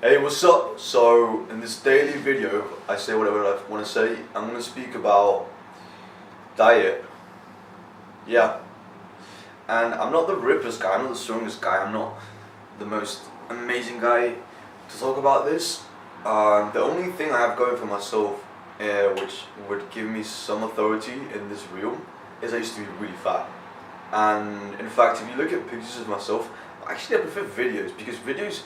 Hey, what's up? So, in this daily video, I say whatever I want to say. I'm going to speak about diet. Yeah. And I'm not the rippest guy, I'm not the strongest guy, I'm not the most amazing guy to talk about this. The only thing I have going for myself, which would give me some authority in this realm, is I used to be really fat. And in fact, if you look at pictures of myself, actually I prefer videos because videos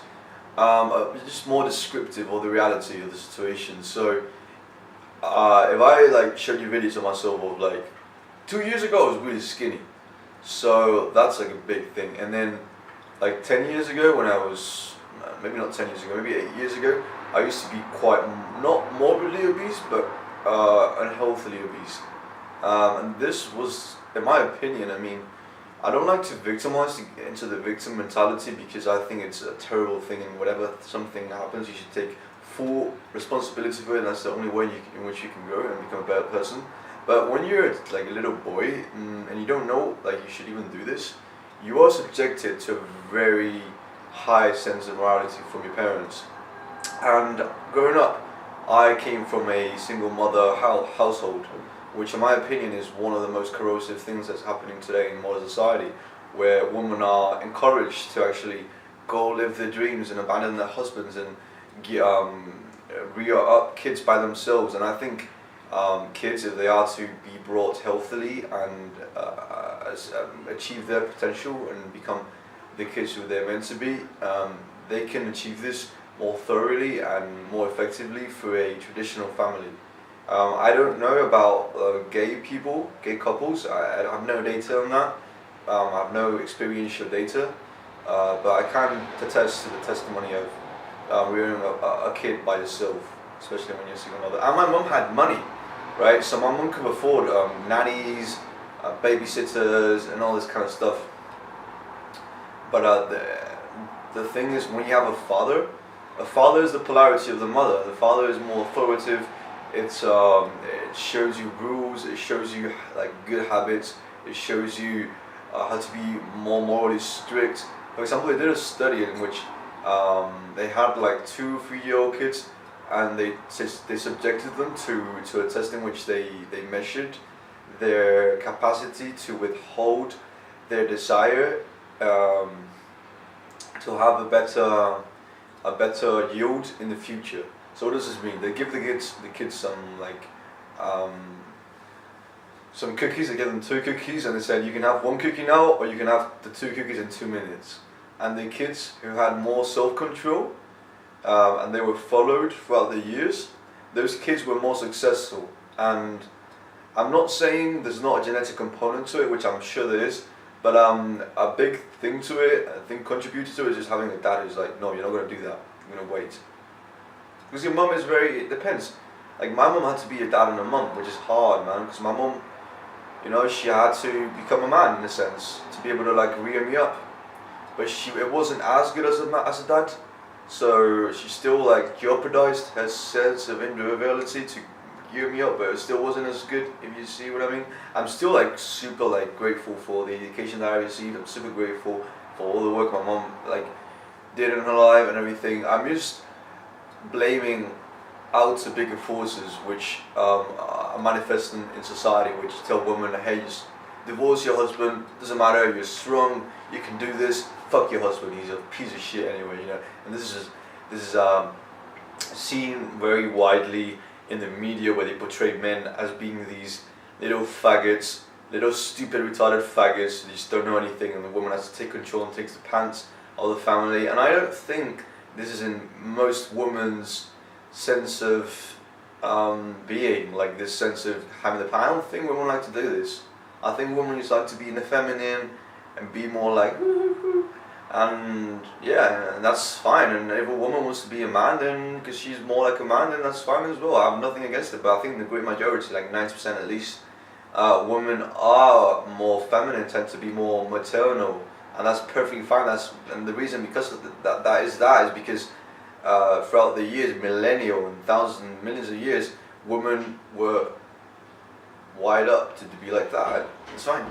are just more descriptive of the reality of the situation. So if I showed you videos of myself of 2 years ago, I was really skinny. So that's like a big thing. And then 10 years ago, when I was maybe not 10 years ago, maybe 8 years ago, I used to be quite not morbidly obese, but unhealthily obese. And this was, in my opinion, I don't like to victimize, to get into the victim mentality, because I think it's a terrible thing, and whatever something happens, you should take full responsibility for it, and that's the only way in which you can grow and become a better person. But when you're a little boy and you don't know you should even do this, you are subjected to a very high sense of morality from your parents. And growing up, I came from a single mother household, which in my opinion is one of the most corrosive things that's happening today in modern society, where women are encouraged to actually go live their dreams and abandon their husbands and rear up kids by themselves. And I think kids, if they are to be brought healthily and achieve their potential and become the kids who they're meant to be, they can achieve this more thoroughly and more effectively through a traditional family. I don't know about gay couples. I have no data on that. I have no experiential data, but I can attest to the testimony of rearing a kid by yourself, especially when you're a single mother. And my mum had money, right? So my mum could afford nannies, babysitters, and all this kind of stuff. But the thing is, when you have a father is the polarity of the mother. The father is more authoritative. It shows you rules, it shows you good habits, it shows you how to be more morally strict. For example, they did a study in which they had 2 or 3-year-old kids, and they subjected them to a test in which they measured their capacity to withhold their desire to have a better yield in the future. So what does this mean? They give the kids some cookies. They give them 2 cookies, and they said you can have 1 cookie now, or you can have the 2 cookies in 2 minutes. And the kids who had more self-control and they were followed throughout the years, those kids were more successful. And I'm not saying there's not a genetic component to it, which I'm sure there is, but a big thing to it, I think contributed to it, is just having a dad who's like, no, you're not going to do that. You're going to wait. Because your mum is it depends. My mum had to be a dad and a mum, which is hard, man. Because my mum, she had to become a man in a sense to be able to rear me up. But it wasn't as good as a dad. So she still jeopardized her sense of individuality to gear me up, but it still wasn't as good, if you see what I mean. I'm still super grateful for the education that I received. I'm super grateful for all the work my mum did in her life and everything. I'm just blaming outer bigger forces which are manifesting in society, which tell women, hey, just divorce your husband, doesn't matter, you're strong, you can do this, fuck your husband, he's a piece of shit anyway, And this is seen very widely in the media, where they portray men as being these little faggots, little stupid retarded faggots who just don't know anything, and the woman has to take control and takes the pants of the family. And I don't think this is in most women's sense of being, this sense of having the power. I don't think women like to do this. I think women just like to be in the feminine and be more and yeah, and that's fine. And if a woman wants to be a man, then because she's more like a man, then that's fine as well. I have nothing against it. But I think the great majority, 90% at least, women are more feminine, tend to be more maternal, and that's perfectly fine. And the reason because of that is because throughout the years, millennial and thousands, millions of years, women were wired up to be like that. It's fine.